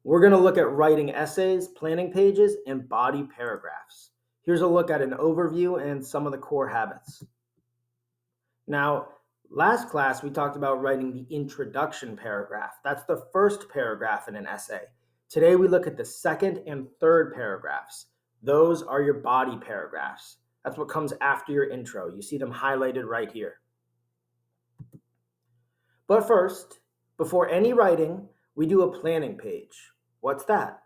We're going to look at writing essays, planning pages, and body paragraphs. Here's a look at an overview and some of the core habits. Now, last class we talked about writing the introduction paragraph. That's the first paragraph in an essay. Today we look at the second and third paragraphs. Those are your body paragraphs. That's what comes after your intro. You see them highlighted right here. But first, before any writing, we do a planning page. What's that?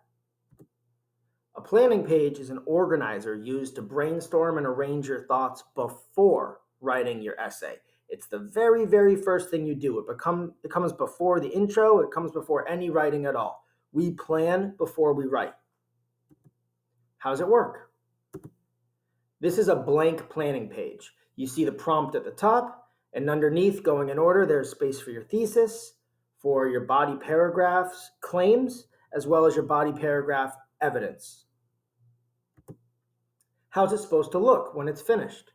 A planning page is an organizer used to brainstorm and arrange your thoughts before writing your essay. It's the very, very first thing you do. It comes before the intro. It comes before any writing at all. We plan before we write. How does it work? This is a blank planning page. You see the prompt at the top, and underneath, going in order, there's space for your thesis, for your body paragraphs, claims, as well as your body paragraph evidence. How's it supposed to look when it's finished?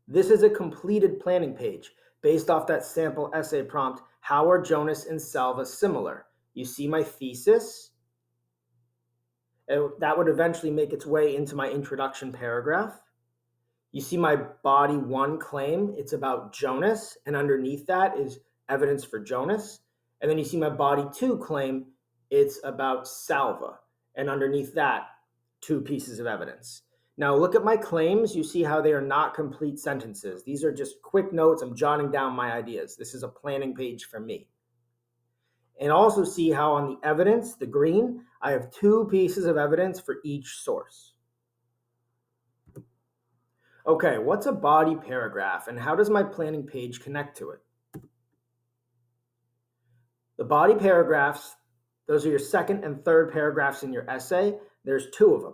This is a completed planning page based off that sample essay prompt, how are Jonas and Salva similar? You see my thesis. That would eventually make its way into my introduction paragraph. You see my body 1 claim, it's about Jonas, and underneath that is evidence for Jonas. And then you see my body 2 claim, it's about Salva, and underneath that, 2 pieces of evidence. Now look at my claims. You see how they are not complete sentences. These are just quick notes. I'm jotting down my ideas. This is a planning page for me. And also see how on the evidence, the green, I have 2 pieces of evidence for each source. Okay, what's a body paragraph and how does my planning page connect to it? The body paragraphs, those are your second and third paragraphs in your essay. There's 2 of them.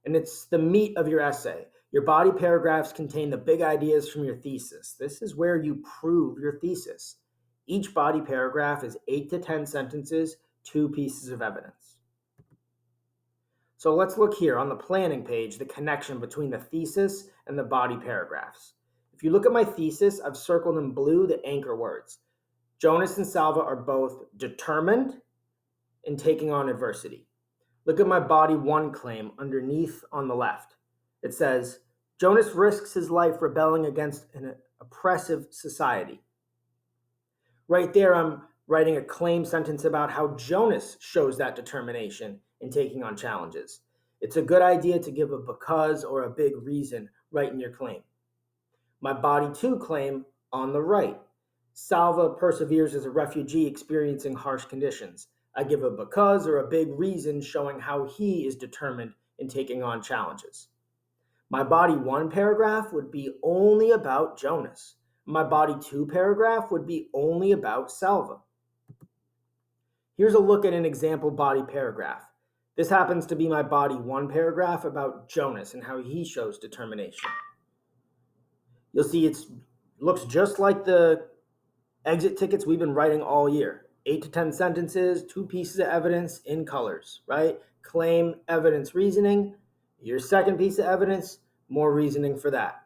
And it's the meat of your essay. Your body paragraphs contain the big ideas from your thesis. This is where you prove your thesis. Each body paragraph is 8 to 10 sentences, 2 pieces of evidence. So let's look here on the planning page, the connection between the thesis and the body paragraphs. If you look at my thesis, I've circled in blue the anchor words. Jonas and Salva are both determined in taking on adversity. Look at my body 1 claim underneath on the left. It says, Jonas risks his life rebelling against an oppressive society. Right there, I'm writing a claim sentence about how Jonas shows that determination in taking on challenges. It's a good idea to give a because or a big reason right in your claim. My body 2 claim on the right. Salva perseveres as a refugee experiencing harsh conditions. I give a because or a big reason showing how he is determined in taking on challenges. My body 1 paragraph would be only about Jonas. My body 2 paragraph would be only about Salva. Here's a look at an example body paragraph. This happens to be my body 1 paragraph about Jonas and how he shows determination. You'll see it looks just like the exit tickets we've been writing all year. 8 to 10 sentences, 2 pieces of evidence in colors, right? Claim, evidence, reasoning. Your second piece of evidence, more reasoning for that.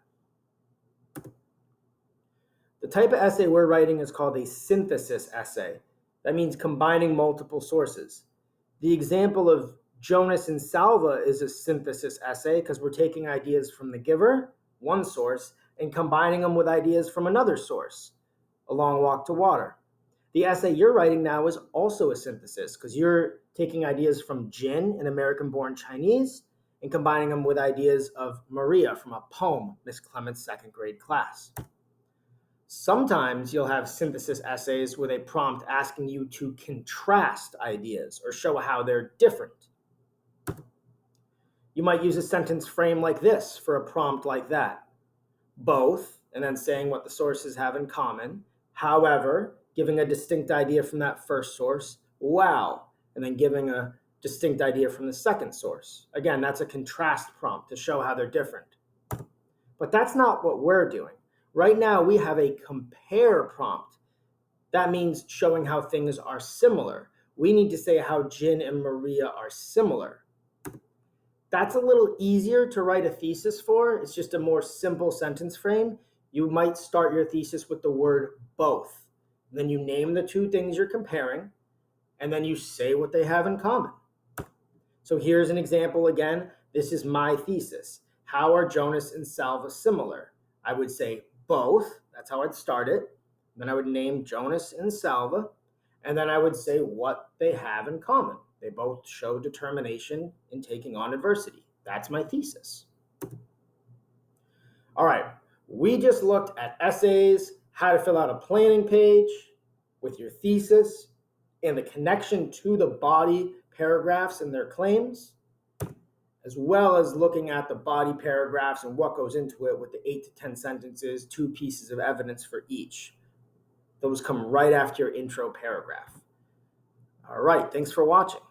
The type of essay we're writing is called a synthesis essay. That means combining multiple sources. The example of Jonas and Salva is a synthesis essay because we're taking ideas from the giver, one source, and combining them with ideas from another source, A Long Walk to Water. The essay you're writing now is also a synthesis because you're taking ideas from Jin, an American-born Chinese, and combining them with ideas of Maria from a poem, Miss Clement's second grade class. Sometimes you'll have synthesis essays with a prompt asking you to contrast ideas or show how they're different. You might use a sentence frame like this for a prompt like that. Both, and then saying what the sources have in common. However, giving a distinct idea from that first source. Wow, and then giving a distinct idea from the second source. Again, that's a contrast prompt to show how they're different. But that's not what we're doing. Right now, we have a compare prompt. That means showing how things are similar. We need to say how Jin and Maria are similar. That's a little easier to write a thesis for. It's just a more simple sentence frame. You might start your thesis with the word both. Then you name the 2 things you're comparing. and then you say what they have in common. So here's an example again. This is my thesis. How are Jonas and Salva similar? I would say both. That's how I'd start it. Then I would name Jonas and Salva, and then I would say what they have in common. They both show determination in taking on adversity. That's my thesis. All right, we just looked at essays, how to fill out a planning page with your thesis, and the connection to the body paragraphs and their claims, as well as looking at the body paragraphs and what goes into it with the 8 to 10 sentences, 2 pieces of evidence for each. Those come right after your intro paragraph. All right, thanks for watching.